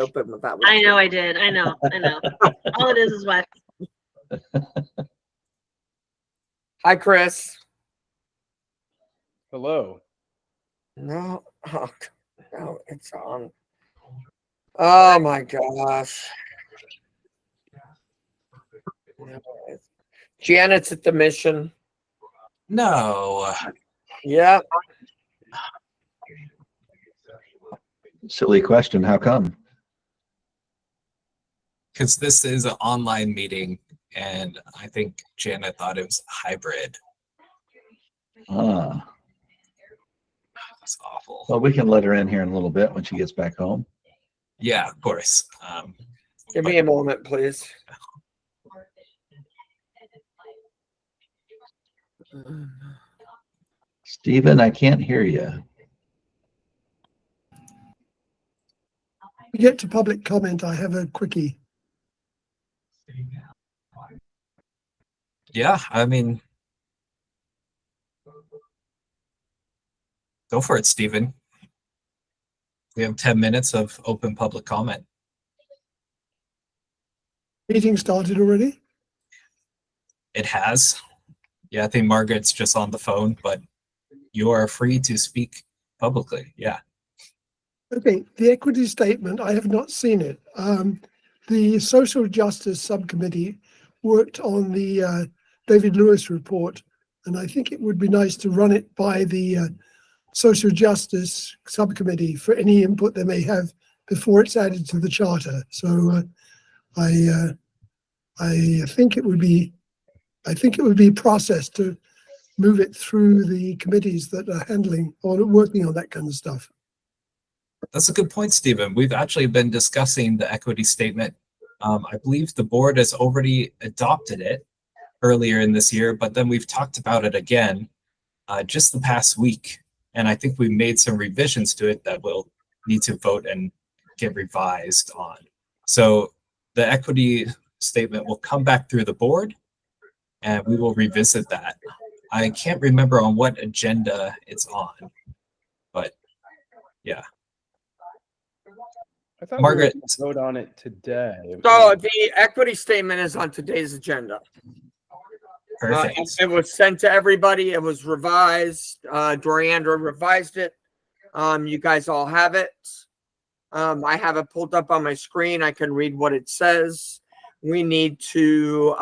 open with that. I know I did. I know. All it is what. Hi, Chris. Hello. No, oh, no, it's on. Oh my gosh. Janet's at the mission. No. Yeah. Silly question. How come? Because this is an online meeting, and I think Janet thought it was hybrid. Ah, That's awful. well, we can let her in here in a little bit when she gets back home. Yeah, of course. Give me a moment, please. Stephen, I can't hear you. We get to public comment. I have a quickie. Yeah, I mean, go for it, Stephen. We have 10 minutes of open public comment. Meeting started already? It has. Yeah, I think Margaret's just on the phone, but you are free to speak publicly. Yeah. Okay, the equity statement, I have not seen it. The Social Justice Subcommittee worked on the David Lewis report, and I think it would be nice to run it by the Social Justice Subcommittee for any input they may have before it's added to the charter. So I think it would be processed to move it through the committees that are handling or working on that kind of stuff. That's a good point, Stephen. We've actually been discussing the equity statement. I believe the board has already adopted it earlier in this year, but then we've talked about it again just the past week. And I think we made some revisions to it that we'll need to vote and get revised on. So the equity statement will come back through the board and we will revisit that. I can't remember on what agenda it's on, but yeah. I thought Margaret. we were going to vote on it today. So the equity statement is on today's agenda. Perfect. It was sent to everybody. It was revised. Doriandra revised it. You guys all have it. I have it pulled up on my screen. I can read what it says. We need to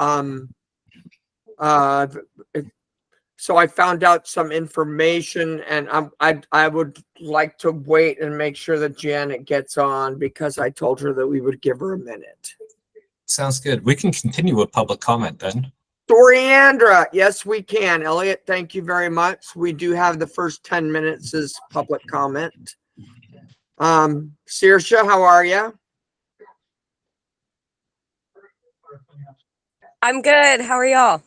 so I found out some information, and I would like to wait and make sure that Janet gets on because I told her that we would give her a minute. Sounds good. We can continue with public comment then. Doriandra, yes, we can. Elliot, thank you very much. We do have the first 10 minutes as public comment. Saoirse, how are you? I'm good. How are y'all?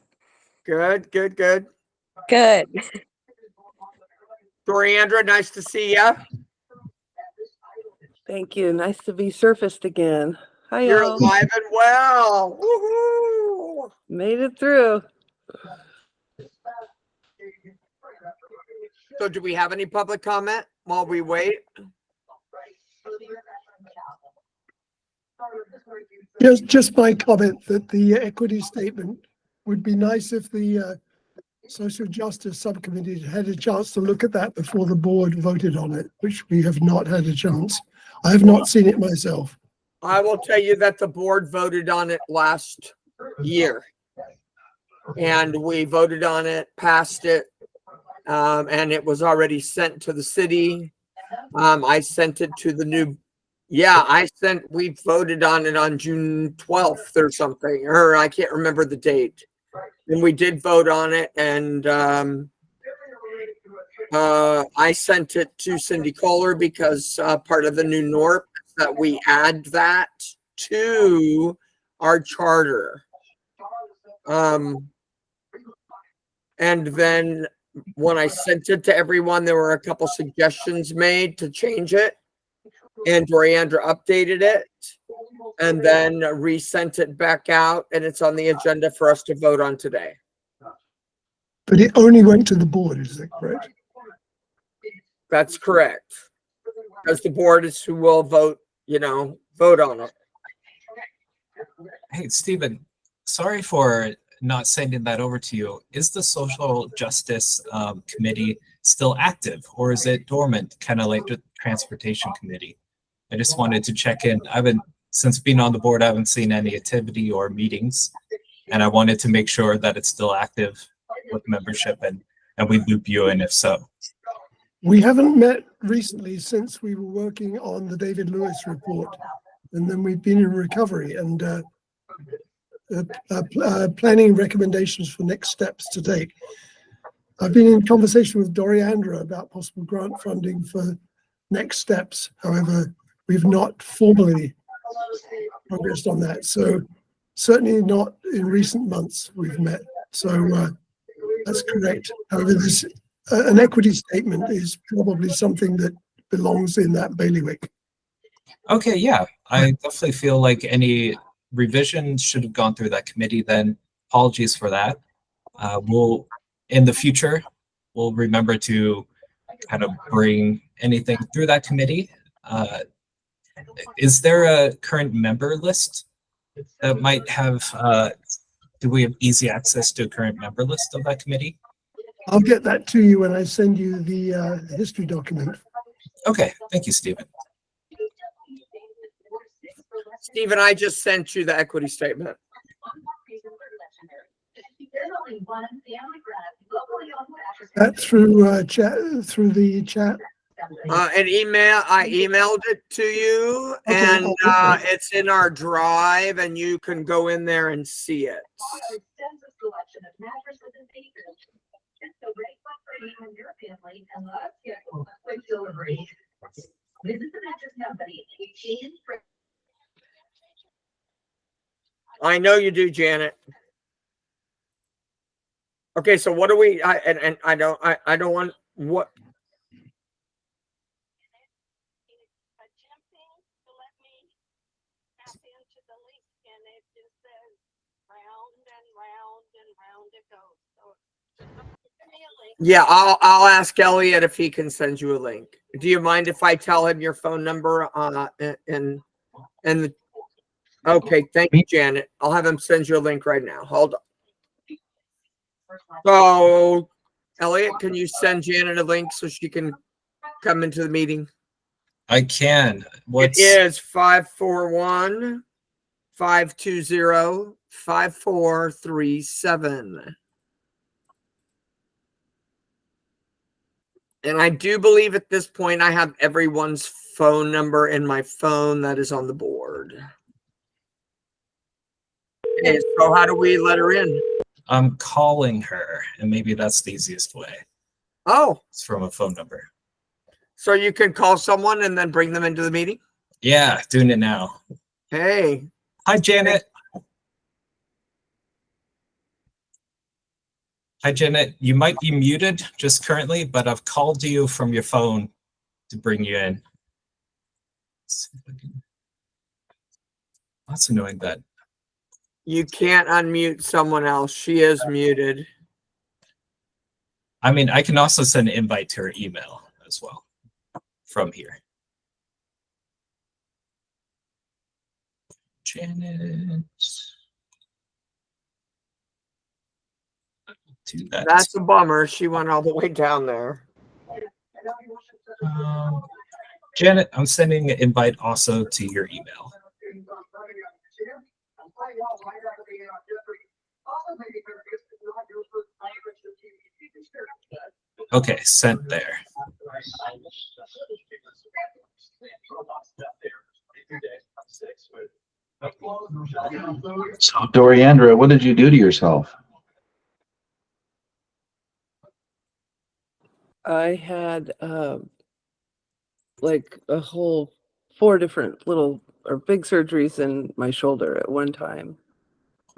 Good. Good. Doriandra, nice to see you. Thank you. Nice to be surfaced again. Hi, You're y'all. alive and well. Woohoo! Made it through. So do we have any public comment while we wait? Just my comment that the equity statement would be nice if the Social Justice Subcommittee had a chance to look at that before the board voted on it, which we have not had a chance. I have not seen it myself. I will tell you that the board voted on it last year. And we voted on it, passed it, and it was already sent to the city. I sent it to the new, we voted on it on June 12th or something, or I can't remember the date. And we did vote on it, and I sent it to Cindy Kohler because part of the new NORP is that we add that to our charter. And then when I sent it to everyone, there were a couple suggestions made to change it. And Doriandra updated it and then resent it back out. And it's on the agenda for us to vote on today. But it only went to the board, is that correct? That's correct. Because the board is who will vote, vote on it. Hey, Stephen, sorry for not sending that over to you. Is the Social Justice Committee still active, or is it dormant, kind of like the Transportation Committee? I just wanted to check in. Since being on the board, I haven't seen any activity or meetings, and I wanted to make sure that it's still active with membership, and we loop you in if so. We haven't met recently since we were working on the David Lewis report, and then we've been in recovery and planning recommendations for next steps to take. I've been in conversation with Doriandra about possible grant funding for next steps. However, we've not formally progressed on that. So certainly not in recent months we've met. So that's correct. However, this an equity statement is probably something that belongs in that bailiwick. Okay, yeah, I definitely feel like any revisions should have gone through that committee then. Apologies for that. We'll, in the future, we'll remember to kind of bring anything through that committee. Is there a current member list that might have, do we have easy access to a current member list of that committee? I'll get that to you when I send you the history document. Okay, thank you, Stephen. Stephen, I just sent you the equity statement. That through chat, through the chat. I emailed it to you, Okay. and it's in our drive, and you can go in there and see it. I know you do, Janet. Okay, so what do we? I don't want what. Yeah, I'll ask Elliot if he can send you a link. Do you mind if I tell him your phone number and the okay, thank you, Janet. I'll have him send you a link right now. Hold on. So Elliot, can you send Janet a link so she can come into the meeting? I can. It is 541-520-5437. And I do believe at this point I have everyone's phone number in my phone that is on the board. Okay, so how do we let her in? I'm calling her, and maybe that's the easiest way. Oh, It's from a phone number. so you can call someone and then bring them into the meeting? Yeah, doing it now. Hey. Hi, Janet. Hi, Janet. You might be muted just currently, but I've called you from your phone to bring you in. That's annoying that. You can't unmute someone else. She is muted. I mean, I can also send an invite to her email as well from here. Janet. Do that. That's a bummer. She went all the way down there. Janet, I'm sending an invite also to your email. Okay, sent there. So Doriandra, what did you do to yourself? I had like a whole 4 different little or big surgeries in my shoulder at one time.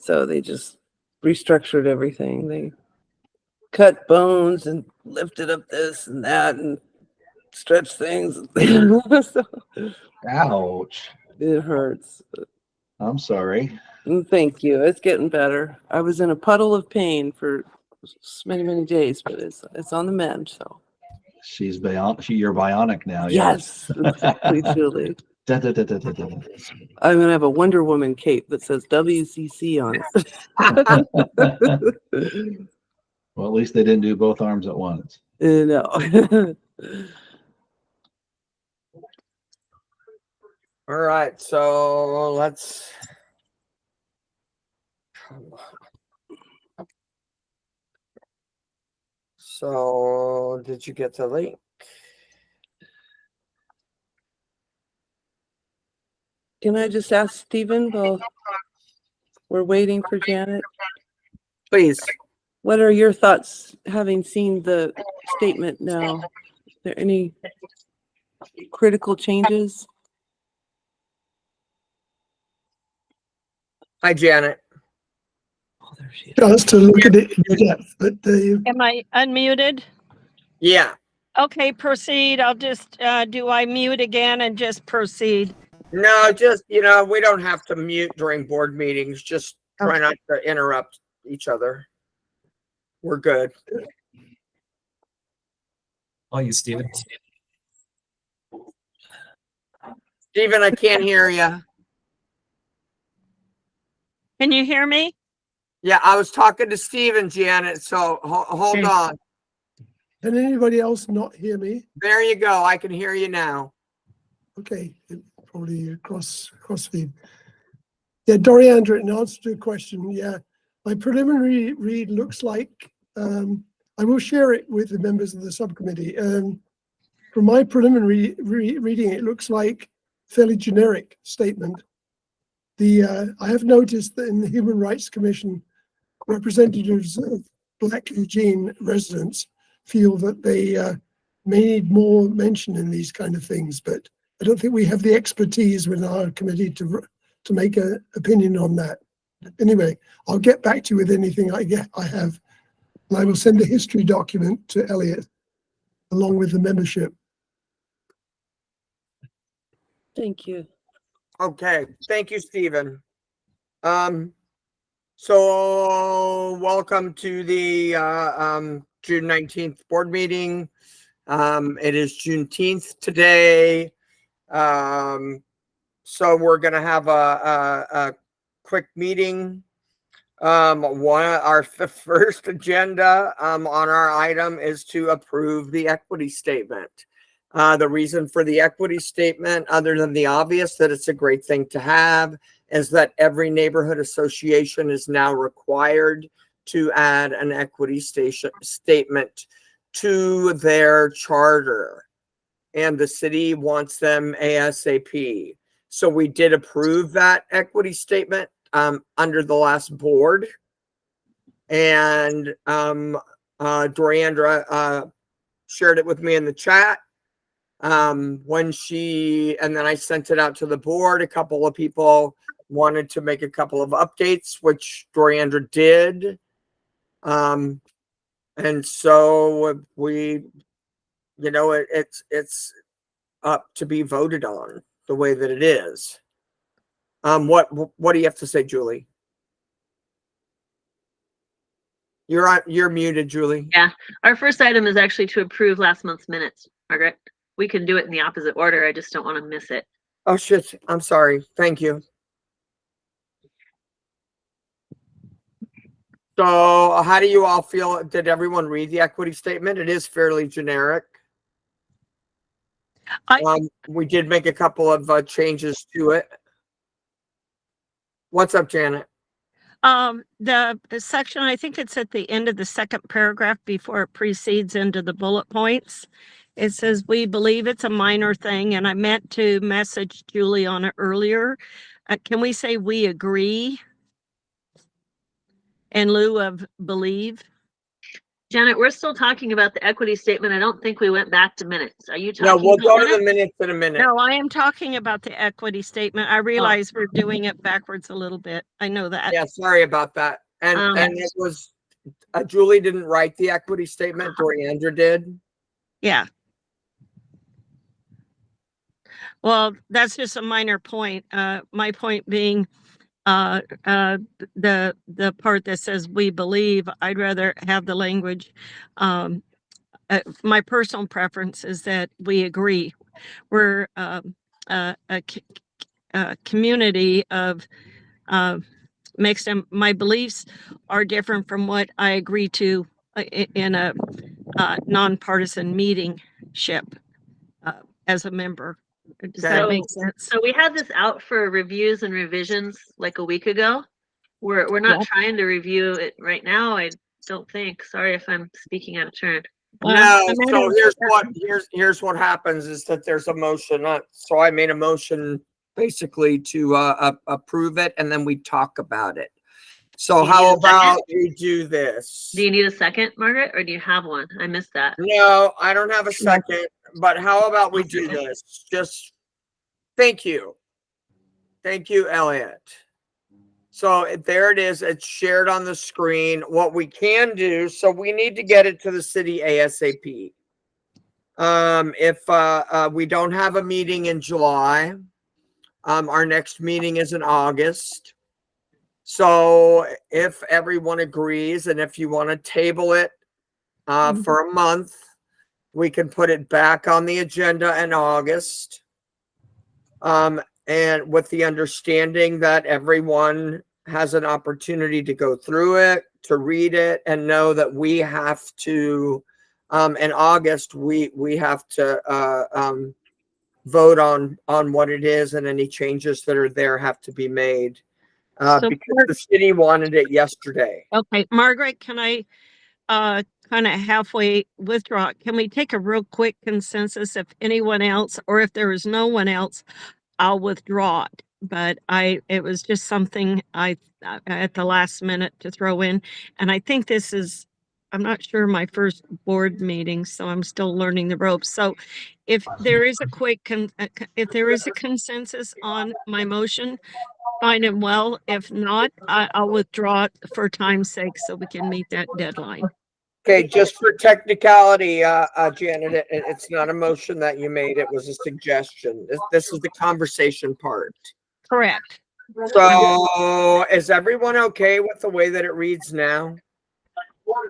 So they just restructured everything. They cut bones and lifted up this and that and stretched things. So Ouch. it hurts. I'm sorry. Thank you. It's getting better. I was in a puddle of pain for many, many days, but it's on the mend. So You're bionic now. yes, exactly, Julie. Da, da, da, da, da, da. I'm gonna have a Wonder Woman cape that says WCC on it. Well, at least they didn't do both arms at once. No. All right, so let's. So, did you get the link? Can I just ask Stephen while we're waiting for Janet? Please. What are your thoughts having seen the statement now? Are there any critical changes? Hi, Janet. Oh, there she is. Just to look at it in depth, but Am I unmuted? Yeah. Okay, proceed. I'll just, do I mute again and just proceed? No, just, we don't have to mute during board meetings. Just try not to interrupt each other. We're good. All you, Stephen. Stephen, I can't hear you. Can you hear me? Yeah, I was talking to Stephen, Janet, so hold Okay. on. can anybody else not hear me? There you go. I can hear you now. Okay, probably across feed. Yeah, Doriandra, in answer to your question, yeah, my preliminary read looks like, I will share it with the members of the subcommittee. From my preliminary reading, it looks like fairly generic statement. I have noticed that in the Human Rights Commission, representatives of Black Eugene residents feel that they may need more mention in these kind of things, but I don't think we have the expertise within our committee to make an opinion on that. Anyway, I'll get back to you with anything I have, and I will send a history document to Elliot along with the membership. Thank you. Okay. Thank you, Stephen. So welcome to the June 19th board meeting. It is Juneteenth today. So we're gonna have a quick meeting. The first agenda on our item is to approve the equity statement. The reason for the equity statement, other than the obvious that it's a great thing to have, is that every neighborhood association is now required to add an equity statement to their charter, and the city wants them ASAP. So we did approve that equity statement under the last board, and Doriandra shared it with me in the chat. And then I sent it out to the board. A couple of people wanted to make a couple of updates, which Doriandra did. And so we, it's up to be voted on the way that it is. What do you have to say, Julie? You're muted, Julie. Yeah. Our first item is actually to approve last month's minutes, Margaret. We can do it in the opposite order. I just don't want to miss it. Oh shit, I'm sorry. Thank you. So how do you all feel? Did everyone read the equity statement? It is fairly generic. We did make a couple of changes to it. What's up, Janet? The section, I think it's at the end of the second paragraph before it precedes into the bullet points. It says, we believe it's a minor thing, and I meant to message Julie on it earlier. Can we say we agree in lieu of believe? Janet, we're still talking about the equity statement. I don't think we went back to minutes. Are you talking No, we'll go about to the minutes in a minute. No, I am talking about the equity statement. I realize we're doing it backwards a little bit. I know that. Yeah, sorry about that. And it was Julie didn't write the equity statement. Doriandra did. Yeah. Well, that's just a minor point. My point being, the part that says we believe, I'd rather have the language. My personal preference is that we agree. We're community of mixed, and my beliefs are different from what I agree to in a nonpartisan meetingship as a member. Does that Okay. make sense? So we had this out for reviews and revisions like a week ago. We're not Yeah. trying to review it right now, I don't think. Sorry if I'm speaking out of turn. Well, No, I meant so it- here's what happens is that there's a motion. So I made a motion basically to approve it, and then we talk about it. So Do you how need a second? about we do this? Do you need a second, Margaret, or do you have one? I missed that. No, I don't have a second, but how about we do this? Just thank you. Thank you, Elliot. So there it is. It's shared on the screen. What we can do, so we need to get it to the city ASAP. If we don't have a meeting in July, our next meeting is in August. So if everyone agrees, and if you want to table it for a month, we can put it back on the agenda in August. And with the understanding that everyone has an opportunity to go through it, to read it, and know that we have to, in August, we have to vote on what it is, and any changes that are there have to be made So because the city wanted it yesterday. Okay, Margaret, can I kind of halfway withdraw? Can we take a real quick consensus if anyone else, or if there is no one else, I'll withdraw it. But it was just something I at the last minute to throw in. And I think this is, I'm not sure, my first board meeting, so I'm still learning the ropes. So if there is a if there is a consensus on my motion, fine and well. If not, I'll withdraw it for time's sake so we can meet that deadline. Okay, just for technicality, Janet, it's not a motion that you made. It was a suggestion. This is the conversation part. Correct. So is everyone okay with the way that it reads now? What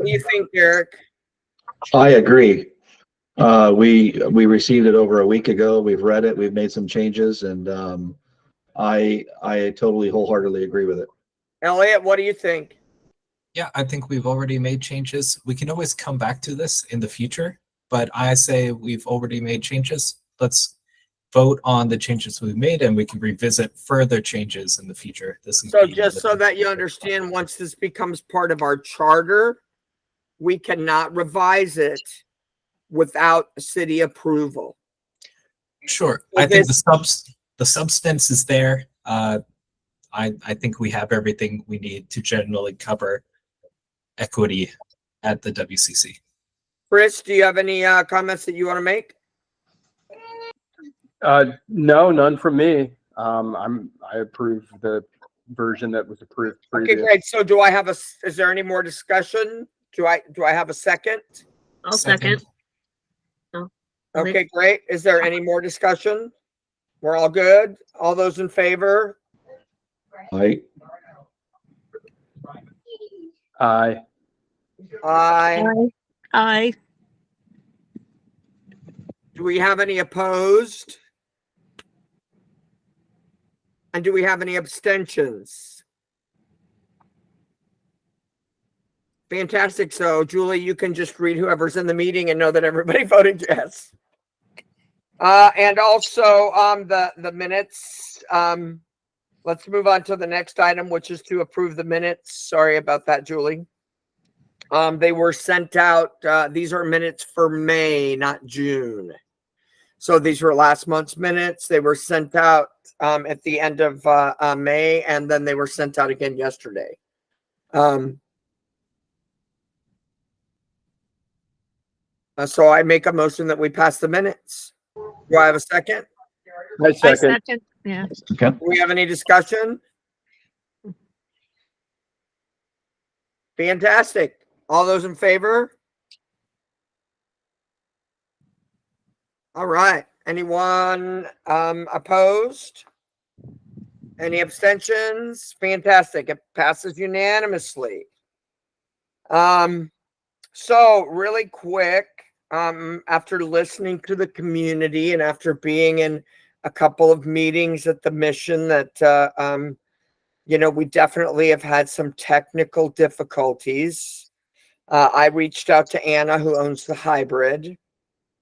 do you think, Derek? I agree. We received it over a week ago. We've read it. We've made some changes, and I totally wholeheartedly agree with it. Elliot, what do you think? Yeah, I think we've already made changes. We can always come back to this in the future, but I say we've already made changes. Let's vote on the changes we've made, and we can revisit further changes in the future. So just so that you understand, once this becomes part of our charter, we cannot revise it without city approval. Sure. So I think the substance is there. I think we have everything we need to generally cover equity at the WCC. Chris, do you have any comments that you want to make? No, none from me. I approve the version that was approved Okay, previous. great. So do I have is there any more discussion? Do I have a second? I'll second. Okay, great. Is there any more discussion? We're all good? All those in favor? Right? Aye. Aye. Aye. Do we have any opposed? And do we have any abstentions? Fantastic. So Julie, you can just read whoever's in the meeting and know that everybody voted yes. And also the minutes. Let's move on to the next item, which is to approve the minutes. Sorry about that, Julie. They were sent out. These are minutes for May, not June. So these were last month's minutes. They were sent out at the end of May, and then they were sent out again yesterday. So I make a motion that we pass the minutes. Do I have a second? I I second. second. Yeah. Okay. Do we have any discussion? Fantastic. All those in favor? All right. Anyone opposed? Any abstentions? Fantastic. It passes unanimously. So really quick, after listening to the community and after being in a couple of meetings at the mission, that we definitely have had some technical difficulties. I reached out to Anna, who owns the hybrid.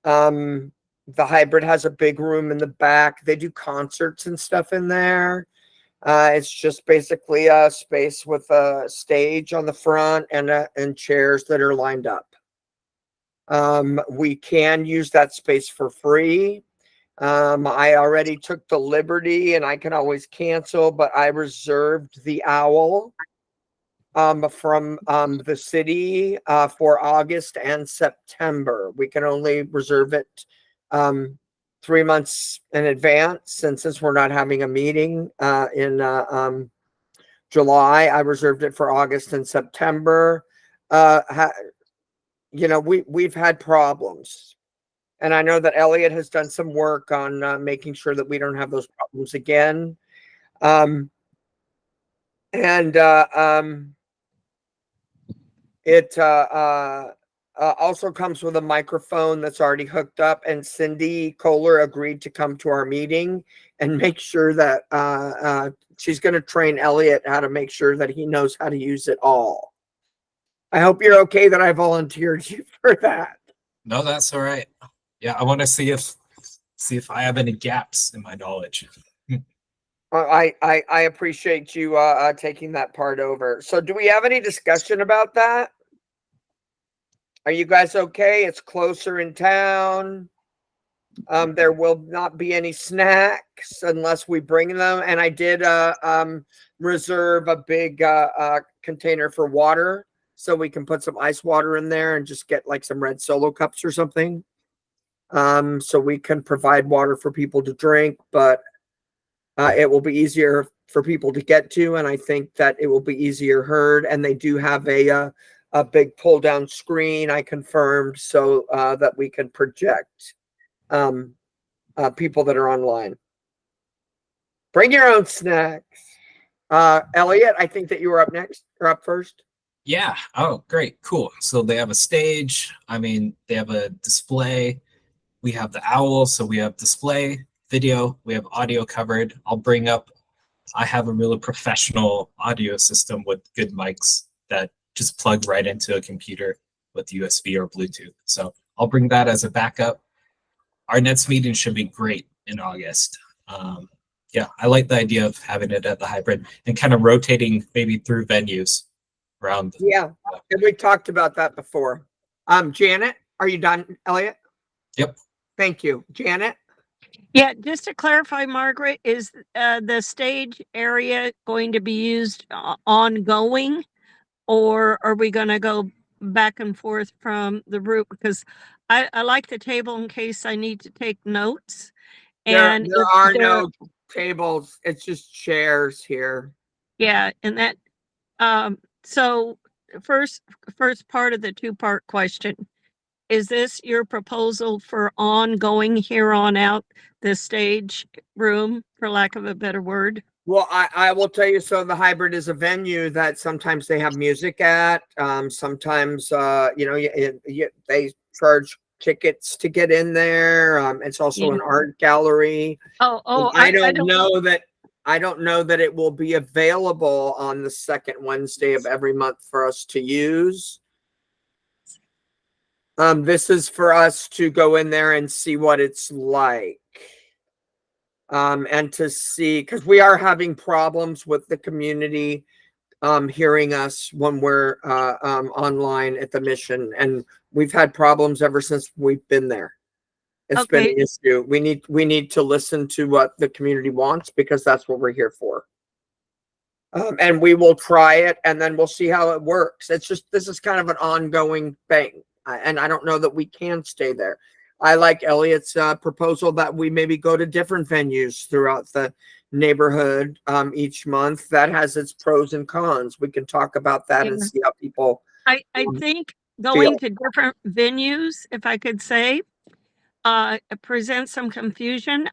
The hybrid has a big room in the back. They do concerts and stuff in there. It's just basically a space with a stage on the front and chairs that are lined up. We can use that space for free. I already took the liberty, and I can always cancel, but I reserved the owl from the city for August and September. We can only reserve it 3 months in advance, and since we're not having a meeting in July, I reserved it for August and September. We've had problems, and I know that Elliot has done some work on making sure that we don't have those problems again. It also comes with a microphone that's already hooked up, and Cindy Kohler agreed to come to our meeting and make sure that she's going to train Elliot how to make sure that he knows how to use it all. I hope you're okay that I volunteered you for that. No, that's all right. Yeah, I want to see if I have any gaps in my knowledge. I appreciate you taking that part over. So do we have any discussion about that? Are you guys okay? It's closer in town. There will not be any snacks unless we bring them. And I did reserve a big container for water, so we can put some ice water in there and just get like some red Solo cups or something. So we can provide water for people to drink, but it will be easier for people to get to, and I think that it will be easier heard. And they do have a big pull down screen, I confirmed, so that we can project people that are online. Bring your own snacks. Elliot, I think that you were up next or up first. Yeah. Oh, great. Cool. So they have a stage. I mean, they have a display. We have the owl. So we have display, video, we have audio covered. I have a really professional audio system with good mics that just plug right into a computer with USB or Bluetooth. So I'll bring that as a backup. Our next meeting should be great in August. Yeah, I like the idea of having it at the hybrid and kind of rotating maybe through venues around. Yeah, and we talked about that before. Janet, are you done, Elliot? Yep. Thank you. Janet? Yeah, just to clarify, Margaret, is the stage area going to be used ongoing, or are we going to go back and forth from the route? Because I like the table in case I need to take notes. And there are no tables. It's just chairs here. Yeah, and that so first part of the two-part question. Is this your proposal for ongoing here on out the stage room, for lack of a better word? Well, I will tell you, so the hybrid is a venue that sometimes they have music at. Sometimes, they charge tickets to get in there. It's also an art gallery. I don't know that it will be available on the second Wednesday of every month for us to use. This is for us to go in there and see what it's like. And to see, because we are having problems with the community hearing us when we're online at the mission. And we've had problems ever since we've been there. It's been an issue. We need to listen to what the community wants, because that's what we're here for. And we will try it, and then we'll see how it works. This is kind of an ongoing thing. And I don't know that we can stay there. I like Elliot's proposal that we maybe go to different venues throughout the neighborhood each month. That has its pros and cons. We can talk about that and see how people. I think going to different venues, if I could say, presents some confusion.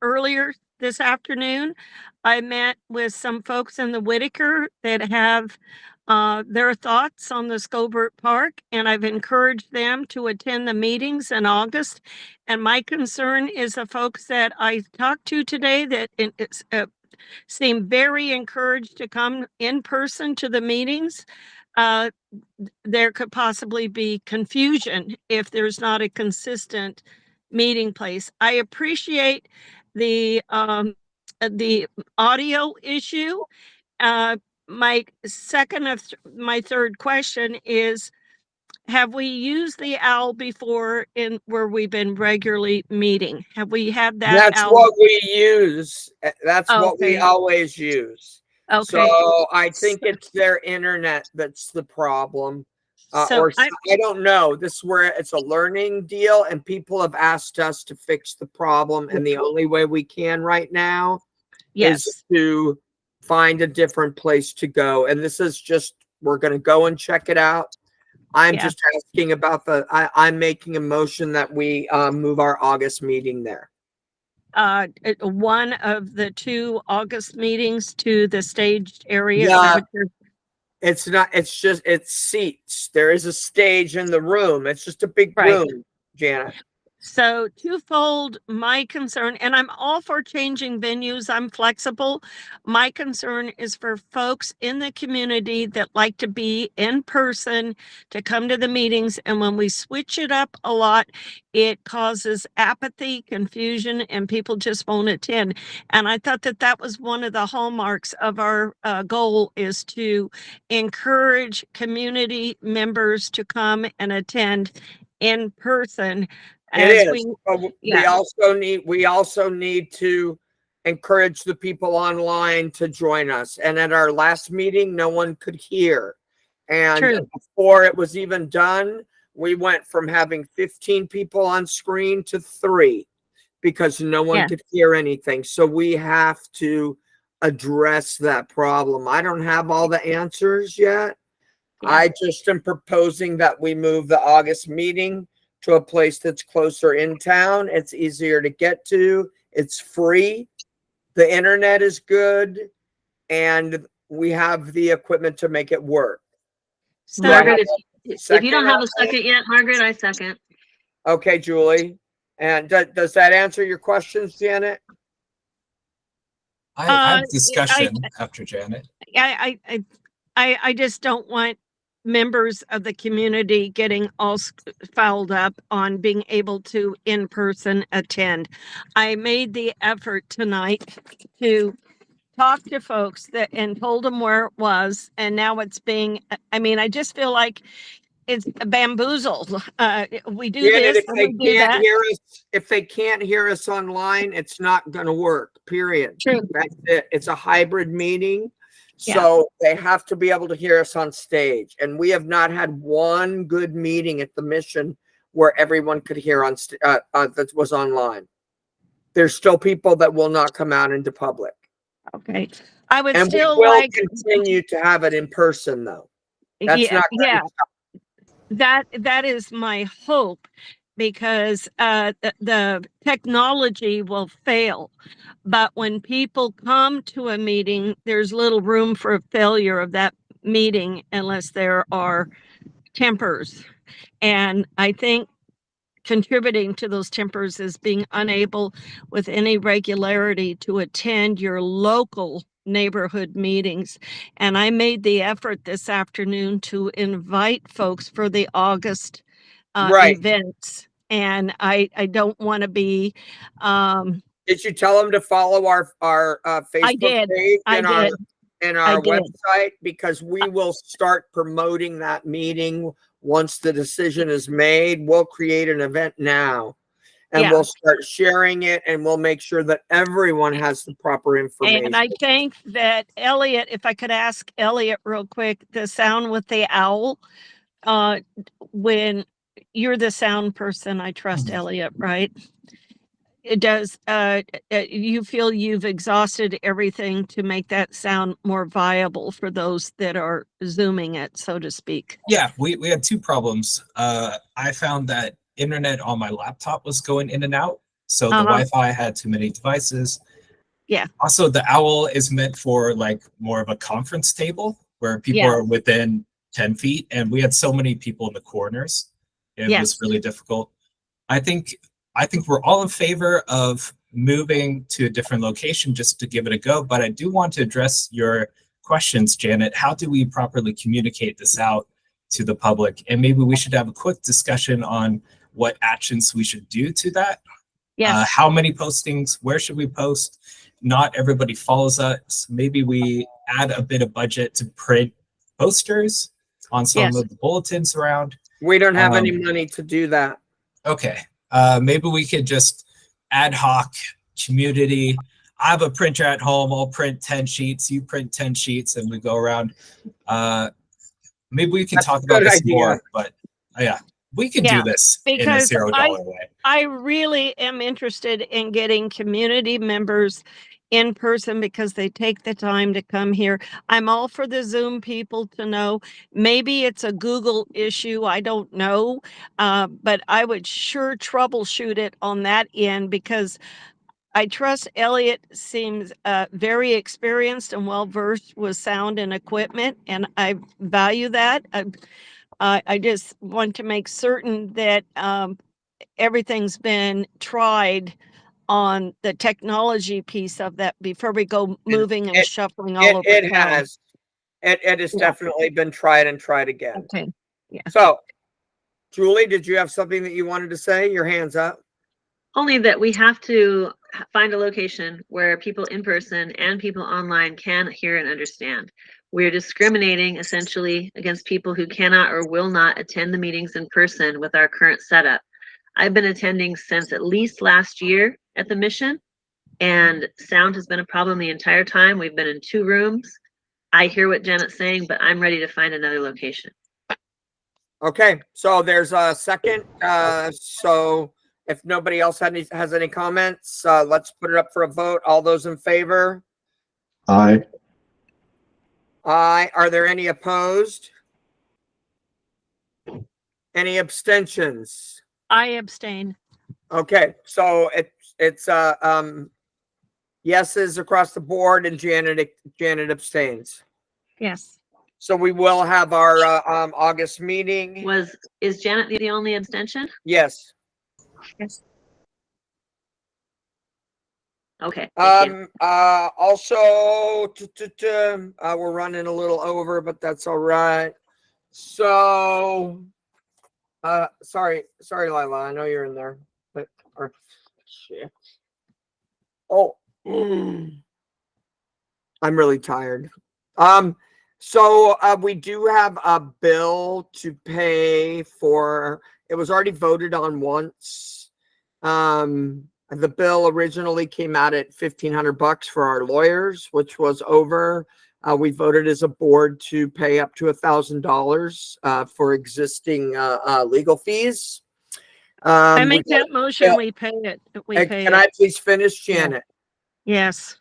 Earlier this afternoon, I met with some folks in the Whitaker that have their thoughts on the Scobert Park, and I've encouraged them to attend the meetings in August. And my concern is the folks that I talked to today that seem very encouraged to come in person to the meetings. There could possibly be confusion if there's not a consistent meeting place. I appreciate the audio issue. My third question is, have we used the owl before in where we've been regularly meeting? Have we had that That's owl? what we use. That's what we Okay. always use. Okay. So I think it's their internet that's the problem. So I don't know. This is where it's a learning deal, and people have asked us to fix the problem. And the only way we can right now yes. is to find a different place to go. And this is just, we're going to go and check it out. I'm Yeah. just asking about I'm making a motion that we move our August meeting there. One of the 2 August meetings to the staged area. Is Yeah. that what you're- It's not, it's seats. There is a stage in the room. It's just a big Right. room, Janet. So twofold, my concern, and I'm all for changing venues. I'm flexible. My concern is for folks in the community that like to be in person, to come to the meetings. And when we switch it up a lot, it causes apathy, confusion, and people just won't attend. And I thought that that was one of the hallmarks of our goal, is to encourage community members to come and attend in person. It As is. we, But we yeah. also need to encourage the people online to join us. And at our last meeting, no one could hear. And True. before it was even done, we went from having 15 people on screen to 3 because no one Yeah. could hear anything. So we have to address that problem. I don't have all the answers yet. Yeah. I just am proposing that we move the August meeting to a place that's closer in town. It's easier to get to. It's free. The internet is good. And we have the equipment to make it work. So, Do I have Margaret, a if you don't have a on that? second yet, Margaret, I second. Okay, Julie. And does that answer your questions, Janet? I have I- discussion after Janet. I just don't want members of the community getting all fouled up on being able to in person attend. I made the effort tonight to talk to folks that and told them where it was, and now it's being, I mean, I just feel like it's bamboozled. We do Janet, this, if and they we do can't that. hear us, if they can't hear us online, it's not going to work, period. True. That's it. It's a hybrid meeting. Yeah. So they have to be able to hear us on stage. And we have not had one good meeting at the Mission where everyone could hear on that was online. There's still people that will not come out into public. Okay. I would And we still will like, continue to have it in person though. That's yeah, not gonna yeah. stop. That is my hope, because the technology will fail, but when people come to a meeting, there's little room for a failure of that meeting unless there are tempers. And I think contributing to those tempers is being unable with any regularity to attend your local neighborhood meetings. And I made the effort this afternoon to invite folks for the August Right. events. And I don't want to be, Did you tell them to follow our Facebook did. page I and our did. I did. website? Because we will start promoting that meeting once the decision is made. We'll create an event now, and Yeah. we'll start sharing it, and we'll make sure that everyone has the proper information. And I think that Elliot, if I could ask Elliot real quick, the sound with the owl, when you're the sound person, I trust Elliot, right? It does, you feel you've exhausted everything to make that sound more viable for those that are zooming it, so to speak? Yeah, we had 2 problems. I found that internet on my laptop was going in and out. So the Wi-Fi had too many devices. Yeah. Also, the owl is meant for like more of a conference table. where people Yeah. are within 10 feet, and we had so many people in the corners. It Yes. was really difficult. I think we're all in favor of moving to a different location just to give it a go, but I do want to address your questions, Janet. How do we properly communicate this out to the public? And maybe we should have a quick discussion on what actions we should do to that. Yes. How many postings? Where should we post? Not everybody follows us. Maybe we add a bit of budget to print posters on some Yes. of the bulletins around. We don't have any money to do that. Okay. Maybe we could just ad hoc community. I have a printer at home. I'll print 10 sheets. You print 10 sheets and we go around. Maybe we can That's talk a about good this idea. more, but yeah, we can Yeah, do this in a because $0 way. I really am interested in getting community members in person because they take the time to come here. I'm all for the Zoom people to know. Maybe it's a Google issue. I don't know. But I would sure troubleshoot it on that end because I trust Elliot seems very experienced and well-versed with sound and equipment, and I value that. I just want to make certain that everything's been tried on the technology piece of that before we go moving and it- shuffling all over It town. has. It has Yeah. definitely been tried and tried again. Okay. Yeah. So, Julie, did you have something that you wanted to say? Your hand's up. Only that we have to find a location where people in person and people online can hear and understand. We're discriminating essentially against people who cannot or will not attend the meetings in person with our current setup. I've been attending since at least last year at the Mission, and sound has been a problem the entire time. We've been in 2 rooms. I hear what Janet's saying, but I'm ready to find another location. Okay, so there's a second. So if nobody else has any comments, let's put it up for a vote. All those in favor? Aye. Aye. Are there any opposed? Any abstentions? I abstain. Okay, so it's yeses across the board, and Janet abstains. Yes. So we will have our August meeting. Is Janet the only abstention? Yes. Yes. Okay. Thank you. Also, we're running a little over, but that's all right. So, sorry, Lila, I know you're in there, but shit. Oh, I'm really tired. So we do have a bill to pay for. It was already voted on once. The bill originally came out at $1,500 for our lawyers, which was over. We voted as a board to pay up to $1,000 for existing legal fees. I make that motion. We pay it. We pay Can it. I please finish, Janet? Yes.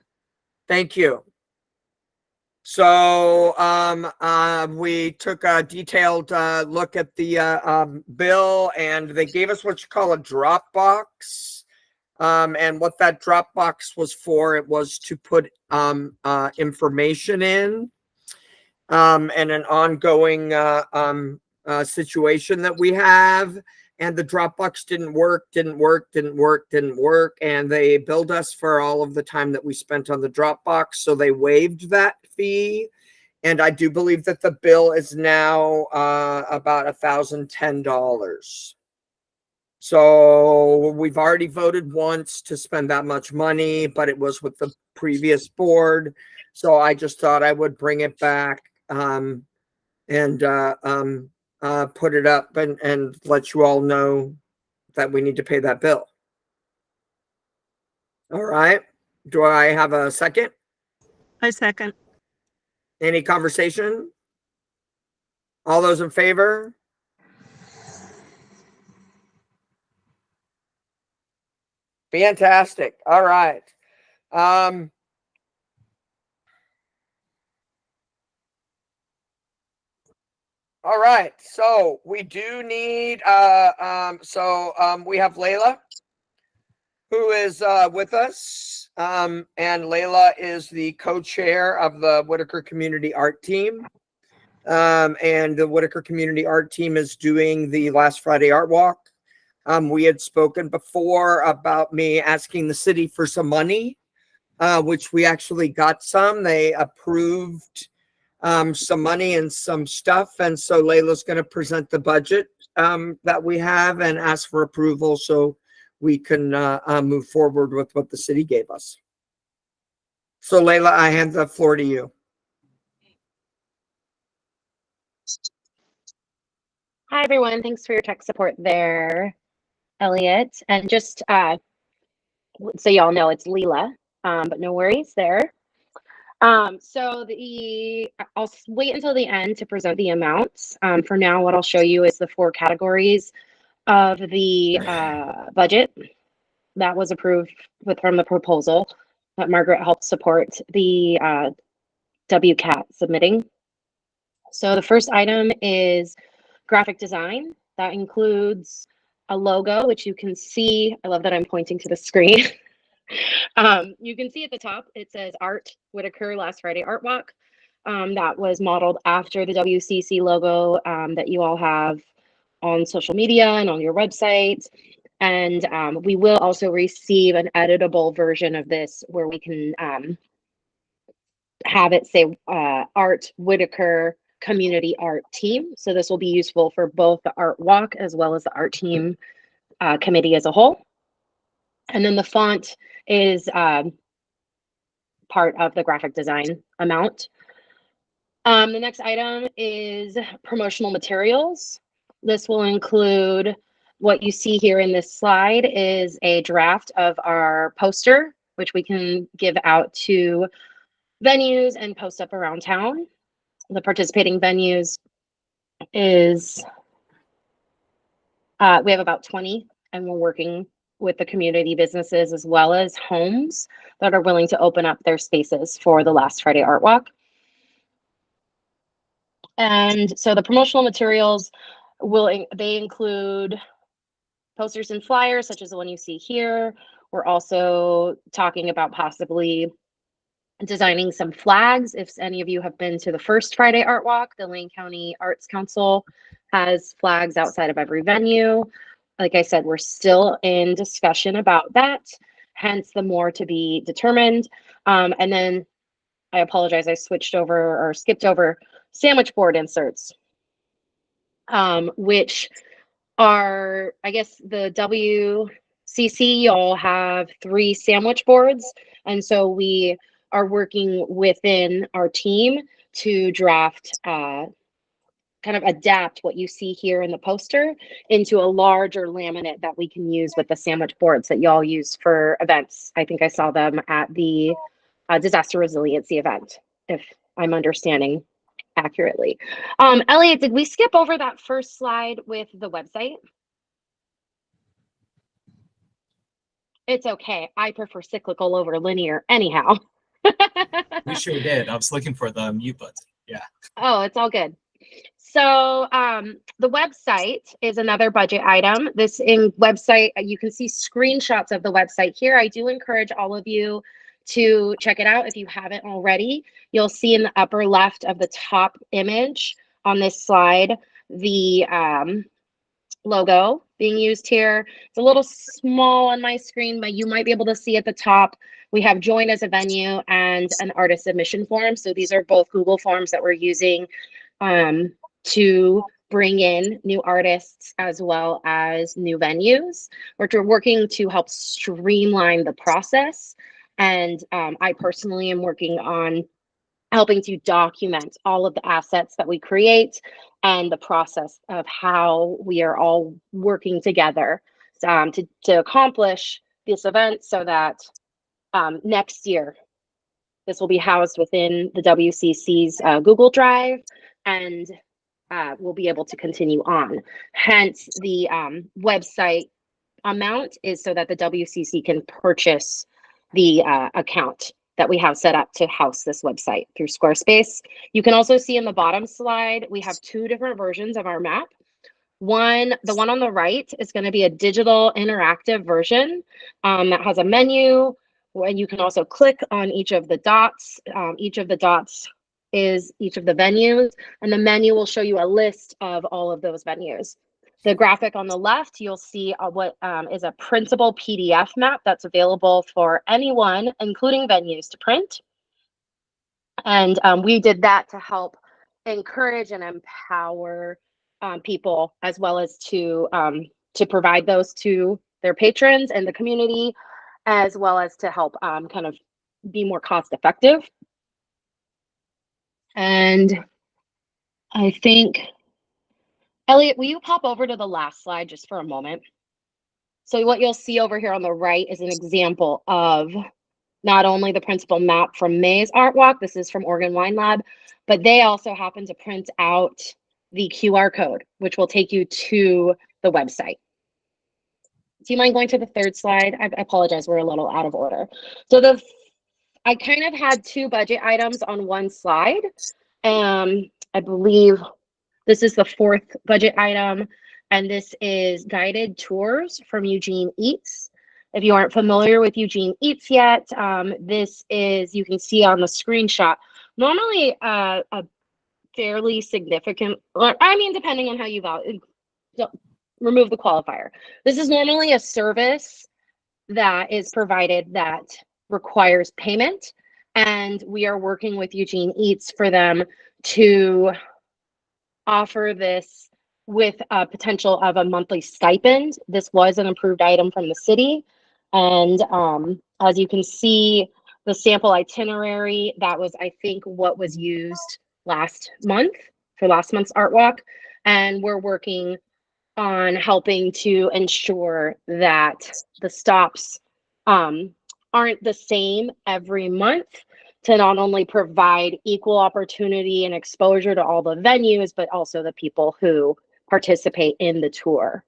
Thank you. So we took a detailed look at the bill, and they gave us what you call a Dropbox. And what that Dropbox was for, it was to put information in and an ongoing situation that we have. And the Dropbox didn't work. And they billed us for all of the time that we spent on the Dropbox. So they waived that fee. And I do believe that the bill is now about $1,010. So we've already voted once to spend that much money, but it was with the previous board. So I just thought I would bring it back and put it up and let you all know that we need to pay that bill. All right. Do I have a second? I second. Any conversation? All those in favor? Fantastic. All right. All right. So we do need we have Layla, who is with us. And Layla is the co-chair of the Whitaker Community Art Team. And the Whitaker Community Art Team is doing the Last Friday Art Walk. We had spoken before about me asking the city for some money, which we actually got some. They approved some money and some stuff. And so Layla's going to present the budget that we have and ask for approval so we can move forward with what the city gave us. So Layla, I hand the floor to you. Hi, everyone. Thanks for your tech support there, Elliot. And just so y'all know, it's Leela, but no worries there. I'll wait until the end to present the amounts. For now, what I'll show you is the 4 categories of the budget that was approved from the proposal that Margaret helped support the WCAT submitting. So the first item is graphic design. That includes a logo, which you can see. I love that I'm pointing to the screen. You can see at the top, it says Art Whitaker Last Friday Art Walk. That was modeled after the WCC logo that you all have on social media and on your website. And we will also receive an editable version of this where we can have it say Art Whitaker Community Art Team. So this will be useful for both the art walk as well as the art team committee as a whole. And then the font is part of the graphic design amount. The next item is promotional materials. This will include what you see here in this slide is a draft of our poster, which we can give out to venues and post up around town. The participating venues is, we have about 20, and we're working with the community businesses as well as homes that are willing to open up their spaces for the Last Friday Art Walk. And so the promotional materials they include posters and flyers, such as the one you see here. We're also talking about possibly designing some flags. If any of you have been to the first Friday Art Walk, the Lane County Arts Council has flags outside of every venue. Like I said, we're still in discussion about that, hence the more to be determined. And then I apologize, I skipped over sandwich board inserts, which are, I guess, the WCC, y'all have 3 sandwich boards. And so we are working within our team to draft, kind of adapt what you see here in the poster into a larger laminate that we can use with the sandwich boards that y'all use for events. I think I saw them at the disaster resiliency event, if I'm understanding accurately. Elliot, did we skip over that first slide with the website? It's okay. I prefer cyclical over linear anyhow. We sure did. I was looking for the mute button. Yeah. Oh, it's all good. So the website is another budget item. This website, you can see screenshots of the website here. I do encourage all of you to check it out if you haven't already. You'll see in the upper left of the top image on this slide, the logo being used here. It's a little small on my screen, but you might be able to see at the top. We have join as a venue and an artist submission form. So these are both Google Forms that we're using to bring in new artists as well as new venues. We're working to help streamline the process. And I personally am working on helping to document all of the assets that we create and the process of how we are all working together to accomplish this event so that next year, this will be housed within the WCC's Google Drive, and we'll be able to continue on. Hence, the website amount is so that the WCC can purchase the account that we have set up to house this website through Squarespace. You can also see in the bottom slide, we have 2 different versions of our map. The one on the right is going to be a digital interactive version that has a menu, and you can also click on each of the dots. Each of the dots is each of the venues, and the menu will show you a list of all of those venues. The graphic on the left, you'll see what is a printable PDF map that's available for anyone, including venues, to print. And we did that to help encourage and empower people, as well as to provide those to their patrons and the community, as well as to help kind of be more cost effective. And I think, Elliot, will you pop over to the last slide just for a moment? So what you'll see over here on the right is an example of not only the principal map from May's Art Walk, this is from Oregon Wine Lab, but they also happen to print out the QR code, which will take you to the website. Do you mind going to the third slide? I apologize, we're a little out of order. So I kind of had two budget items on one slide. I believe this is the fourth budget item, and this is guided tours from Eugene Eats. If you aren't familiar with Eugene Eats yet, this is, you can see on the screenshot, normally a fairly significant, or I mean, depending on how you value, remove the qualifier. This is normally a service that is provided that requires payment, and we are working with Eugene Eats for them to offer this with a potential of a monthly stipend. This was an approved item from the city. And as you can see, the sample itinerary, that was, I think, what was used last month for last month's Art Walk. And we're working on helping to ensure that the stops aren't the same every month, to not only provide equal opportunity and exposure to all the venues, but also the people who participate in the tour.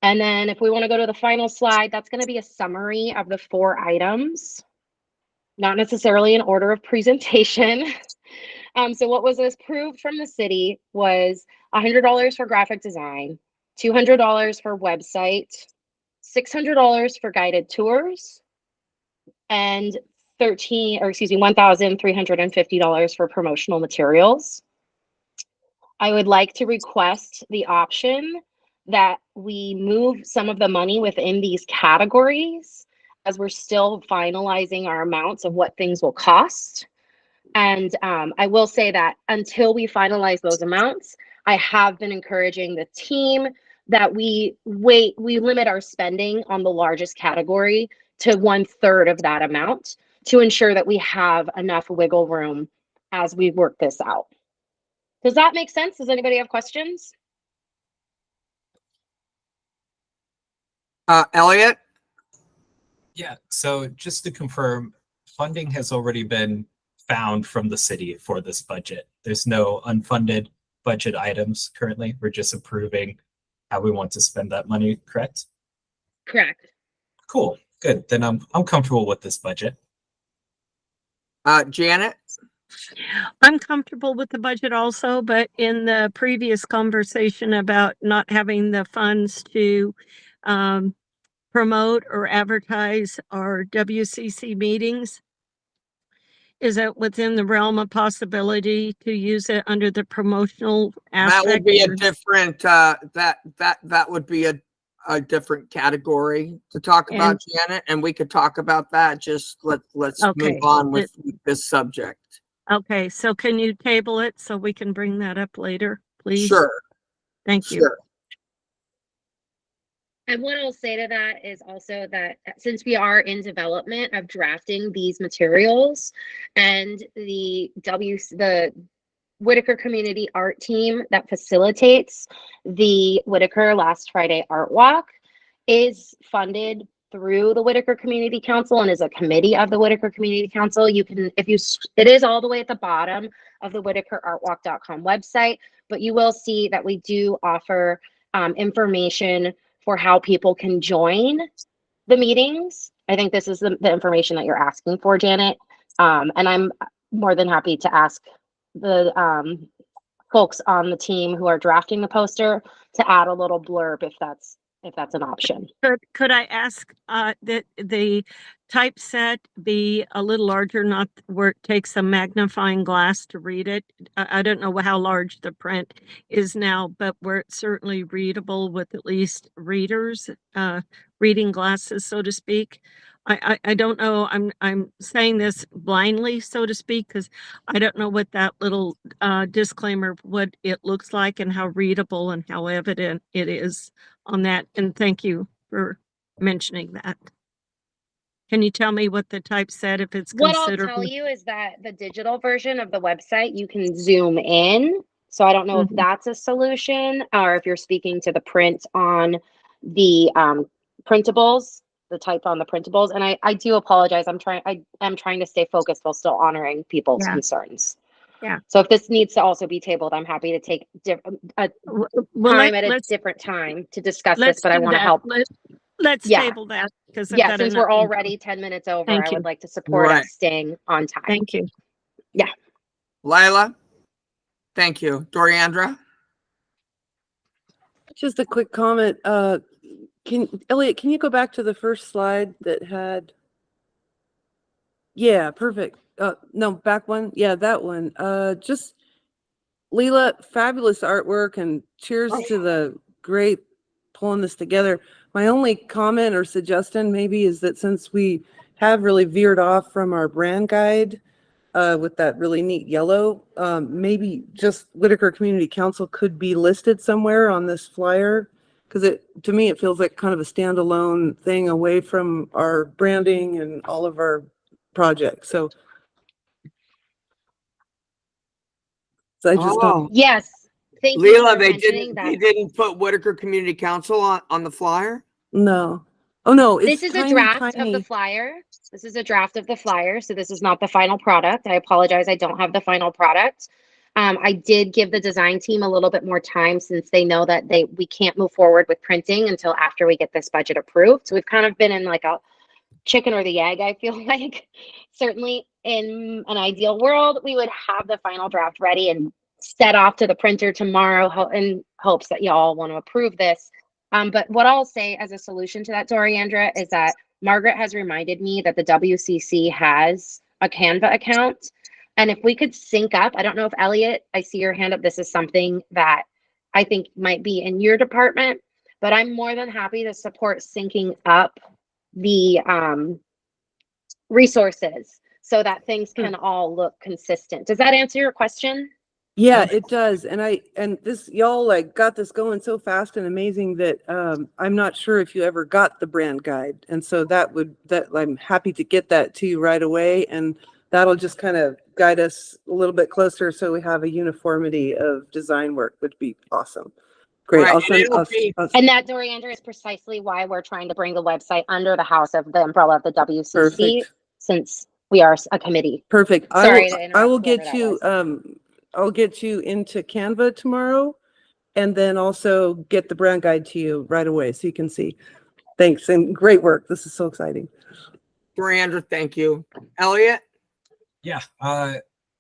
And then if we want to go to the final slide, that's going to be a summary of the 4 items, not necessarily in order of presentation. So what was approved from the city was $100 for graphic design, $200 for website, $600 for guided tours, and $1,350 for promotional materials. I would like to request the option that we move some of the money within these categories, as we're still finalizing our amounts of what things will cost. And I will say that until we finalize those amounts, I have been encouraging the team that we limit our spending on the largest category to 1/3 of that amount, to ensure that we have enough wiggle room as we work this out. Does that make sense? Does anybody have questions? Elliot? Yeah, so just to confirm, funding has already been found from the city for this budget. There's no unfunded budget items currently. We're just approving how we want to spend that money, correct? Correct. Cool, good. Then I'm comfortable with this budget. Janet? I'm comfortable with the budget also, but in the previous conversation about not having the funds to promote or advertise our WCC meetings, is it within the realm of possibility to use it under the promotional aspect? That would be a different, that would be a different category to talk about, Janet, and we could talk about that. Just let's move on with this subject. Okay, so can you table it so we can bring that up later, please? Sure. Thank you. Sure. And what I'll say to that is also that since we are in development of drafting these materials, and the Whitaker Community Art Team that facilitates the Whitaker Last Friday Art Walk is funded through the Whitaker Community Council and is a committee of the Whitaker Community Council. You can, it is all the way at the bottom of the whitakerartwalk.com website, but you will see that we do offer information for how people can join the meetings. I think this is the information that you're asking for, Janet. And I'm more than happy to ask the folks on the team who are drafting the poster to add a little blurb if that's an option. Could I ask that the typeset be a little larger, not where it takes a magnifying glass to read it. I don't know how large the print is now, but where it's certainly readable with at least readers, reading glasses, so to speak. I don't know. I'm saying this blindly, so to speak, because I don't know what that little disclaimer, what it looks like and how readable and how evident it is on that. And thank you for mentioning that. Can you tell me what the typeset, if it's What I'll considered? tell you is that the digital version of the website, you can zoom in. So I don't know if Mhm. that's a solution, or if you're speaking to the print on the printables, the type on the printables. And I do apologize. I am trying to stay focused while still honoring people's Yeah. concerns. Yeah. So if this needs to also be tabled, I'm happy to take a Well, time at a different time to discuss this, let's but I do want to that. help. Let's Yeah. table that because I've Yeah, got since enough we're info. already 10 minutes over, Thank I you. would like to support Right. us staying on time. Thank you. Lila, thank you. Doriandra? Just a quick comment. Elliot, can you go back to the first slide that had? Yeah, perfect. No, back one. Yeah, that one. Just Leela, fabulous artwork and cheers to the great pulling this together. My only comment or suggestion maybe is that since we have really veered off from our brand guide with that really neat yellow, maybe just Whitaker Community Council could be listed somewhere on this flyer, because to me it feels like kind of a standalone thing away from our branding and all of our projects. So I just don't. Oh, Yes, thank you Leela, for mentioning that. they didn't put Whitaker Community Council on the flyer? No. Oh no, This it's is a tiny, draft of the tiny. flyer. This is a draft of the flyer, so this is not the final product. I apologize, I don't have the final product. I did give the design team a little bit more time since they know that we can't move forward with printing until after we get this budget approved. So we've kind of been in like a chicken or the egg, I feel like. Certainly in an ideal world, we would have the final draft ready and set off to the printer tomorrow in hopes that y'all want to approve this. But what I'll say as a solution to that, Doriandra, is that Margaret has reminded me that the WCC has a Canva account. And if we could sync up, I don't know if Elliot, I see your hand up. This is something that I think might be in your department, but I'm more than happy to support syncing up the resources so that things can all look consistent. Does that answer your question? Yeah, it does. And this, y'all like got this going so fast and amazing that I'm not sure if you ever got the brand guide. And so that I'm happy to get that to you right away. And that'll just kind of guide us a little bit closer so we have a uniformity of design work, would be awesome. Great. Right, I'll send and that, Doriandra, is precisely why we're trying to bring the website under the house of the umbrella of the WCC, perfect. since we are a committee. Perfect. Sorry to I interrupt will whoever get that you was. I'll get you into Canva tomorrow and then also get the brand guide to you right away so you can see. Thanks and great work. This is so exciting. Doriandra, thank you. Elliot? Yeah,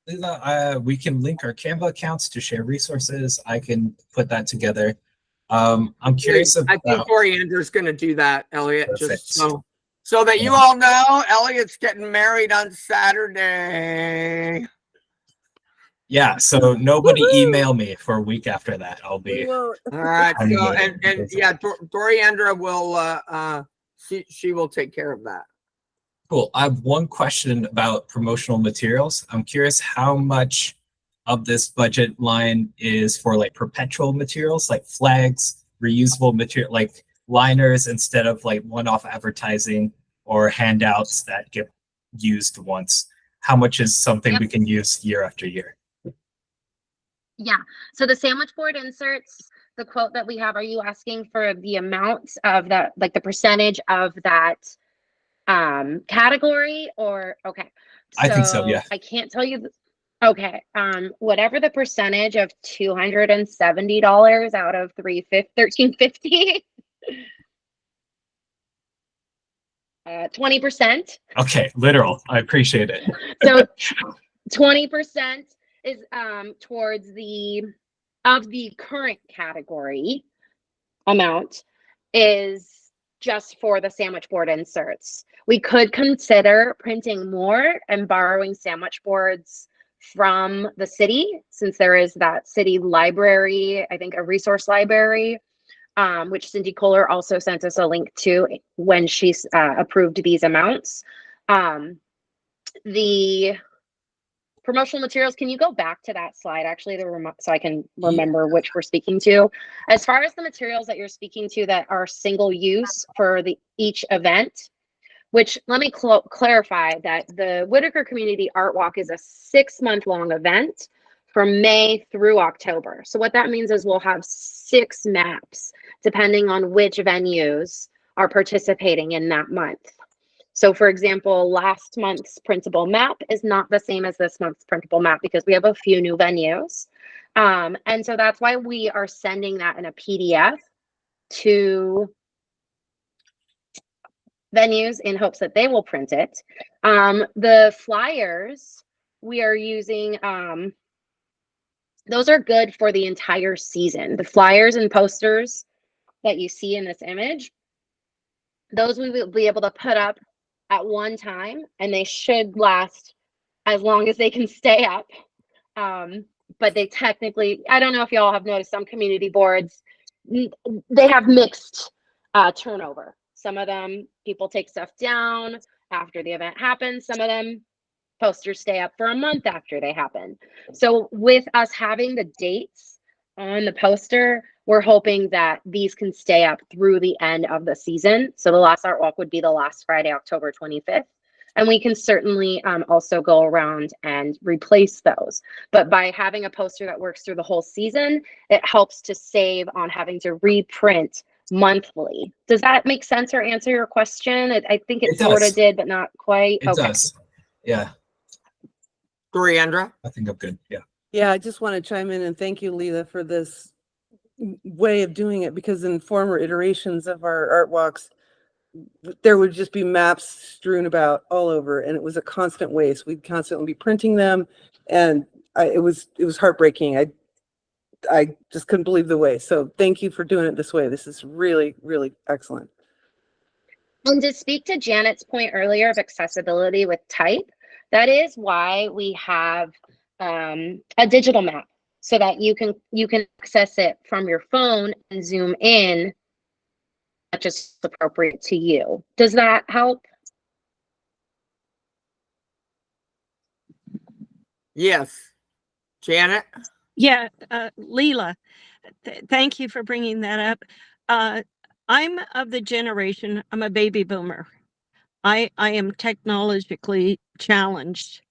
Leila, we can link our Canva accounts to share resources. I can put that together. I'm curious I think about. Doriandra's going to do that, Elliot, Perfect. just so that you all know, Elliot's getting married on Saturday. Yeah, so nobody email me for a week after that. I'll be. All right, so and yeah, Doriandra will she will take care of that. Cool. I have one question about promotional materials. I'm curious how much of this budget line is for like perpetual materials, like flags, reusable material, like liners instead of like one-off advertising or handouts that get used once. How much is something we can use year after year? Yeah. So the sandwich board inserts, the quote that we have, are you asking for the amount of that, like the percentage of that category, or okay? I think so, yeah. I can't tell you. Okay. Whatever the percentage of $270 out of $1350, 20%. Okay, literal. I appreciate it. So 20% is towards the current category amount is just for the sandwich board inserts. We could consider printing more and borrowing sandwich boards from the city, since there is that city library, I think a resource library, which Cindy Kohler also sent us a link to when she's approved these amounts. The promotional materials, can you go back to that slide actually so I can remember which we're speaking to? As far as the materials that you're speaking to that are single use for each event, which let me clarify that the Whitaker Community Art Walk is a 6-month-long event from May through October. So what that means is we'll have 6 maps depending on which venues are participating in that month. So for example, last month's printable map is not the same as this month's printable map because we have a few new venues. And so that's why we are sending that in a PDF to venues in hopes that they will print it. The flyers we are using, those are good for the entire season. The flyers and posters that you see in this image, those we will be able to put up at one time, and they should last as long as they can stay up. But they technically, I don't know if y'all have noticed, some community boards, they have mixed turnover. Some of them, people take stuff down after the event happens. Some of them, posters stay up for a month after they happen. So with us having the dates on the poster, we're hoping that these can stay up through the end of the season. So the last art walk would be the last Friday, October 25th. And we can certainly also go around and replace those. But by having a poster that works through the whole season, it helps to save on having to reprint monthly. Does that make sense or answer your question? I think it sort of did, but not quite. It does. Yeah, Andra? I think I'm good. Yeah. Yeah, I just want to chime in and thank you, Leela, for this way of doing it, because in former iterations of our art walks, there would just be maps strewn about all over, and it was a constant waste. We'd constantly be printing them, and it was heartbreaking. I just couldn't believe the way. So thank you for doing it this way. This is really, really excellent. And to speak to Janet's point earlier of accessibility with type, that is why we have a digital map, so that you can access it from your phone and zoom in just appropriate to you. Does that help? Yes. Janet? Yeah, Leela, thank you for bringing that up. I'm of the generation, I'm a baby boomer. I am technologically challenged,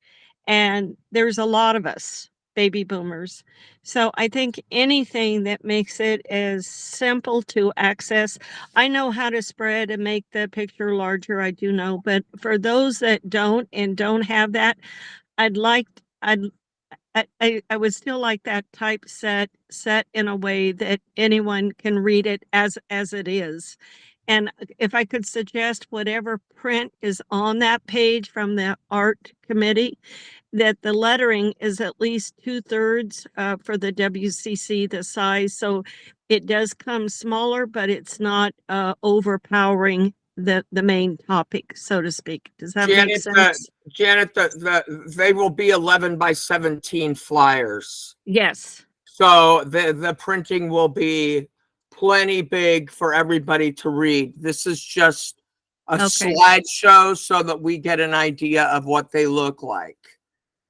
and there's a lot of us baby boomers. So I think anything that makes it as simple to access. I know how to spread and make the picture larger, I do know, but for those that don't and don't have that, I'd I would still like that typeset set in a way that anyone can read it as it is. And if I could suggest whatever print is on that page from the art committee, that the lettering is at least 2/3 for the WCC, the size. So it does come smaller, but it's not overpowering the main topic, so to speak. Does that make sense? Janet, they will be 11 by 17 flyers. Yes. So the printing will be plenty big for everybody to read. This is just a slideshow so that we get an idea of what they look like.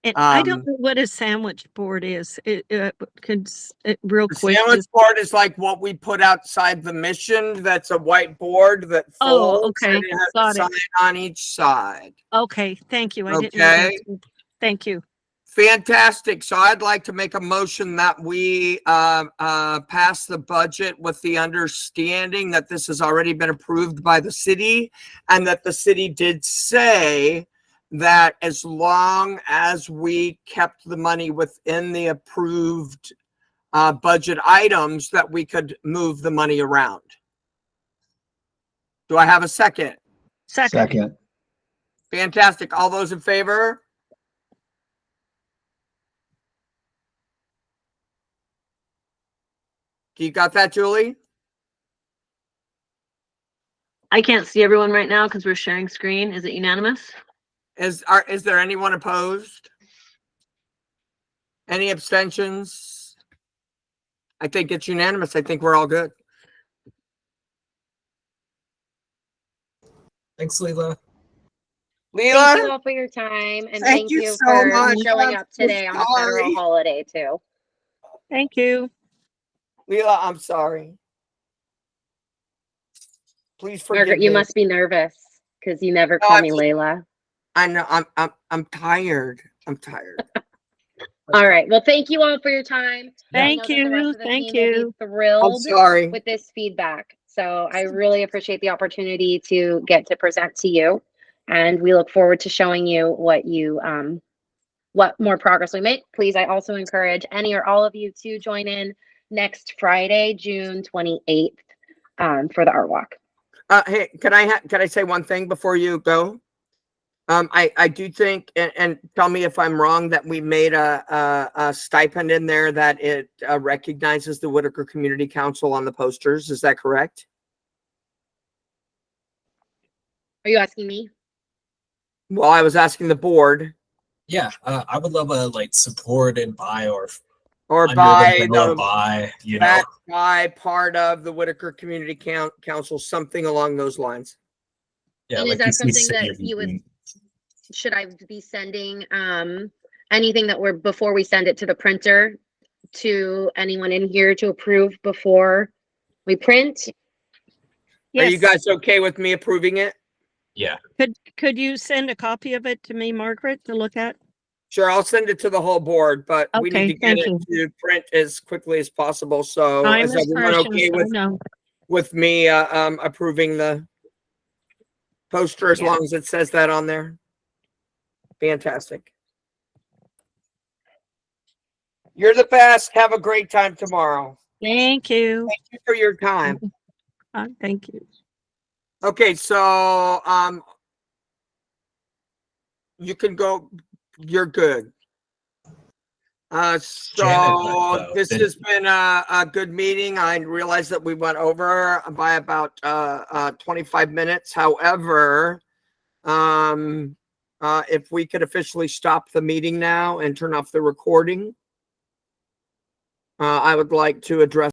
And I don't know what a sandwich board is. Real quick. Sandwich board is like what we put outside the mission. That's a white board that folds and it has a sign on each side. Okay, thank you. I didn't know. Thank you. Fantastic. So I'd like to make a motion that we pass the budget with the understanding that this has already been approved by the city, and that the city did say that as long as we kept the money within the approved budget items, that we could move the money around. Do I have a second? Second. Fantastic. All those in favor? You got that, Julie? I can't see everyone right now because we're sharing screen. Is it unanimous? Is there anyone opposed? Any abstentions? I think it's unanimous. I think we're all good. Thanks, Leila. Thank you Leila, all for your time, and thank thank you you so for much. showing I'm up so today on a federal sorry. holiday too. Thank you. Leila, I'm sorry. Please forgive Margaret, you me. must be nervous because you never No, call I'm me just- Layla. I know I'm tired. I'm tired. All right. Well, thank you all for your time. I know Thank that the rest you. of the Thank team will be you. I'm thrilled sorry. with this feedback. So I really appreciate the opportunity to get to present to you, and we look forward to showing you what more progress we make. Please, I also encourage any or all of you to join in next Friday, June 28th, for the art walk. Hey, can I say one thing before you go? I do think, and tell me if I'm wrong, that we made a stipend in there that it recognizes the Whitaker Community Council on the posters. Is that correct? Are you asking me? Well, I was asking the board, Yeah, I would love a like supported by or or under by the bill the by, you know. that by part of the Whitaker Community Council, something along those lines. Yeah, And is like that you see something city that of you would, Eugene. should I be sending anything that we're, before we send it to the printer, to anyone in here to approve before we print? Are you Yes. guys okay with me approving it? Yeah. Could you send a copy of it to me, Margaret, to look at? Sure, I'll send it to the whole board, but we need Okay, to get thank it you. to print as quickly as possible. So Time is is everyone precious. okay I know. with me approving the poster as Yeah. long as it says that on there? Fantastic. You're the best. Have a great time tomorrow. Thank you. Thank you for your time. Thank you. Okay, so you can go. You're good. Janet So left, though. this has been a good meeting. I realize that we went over by about 25 minutes. However, if we could officially stop the meeting now and turn off the recording, I would like to address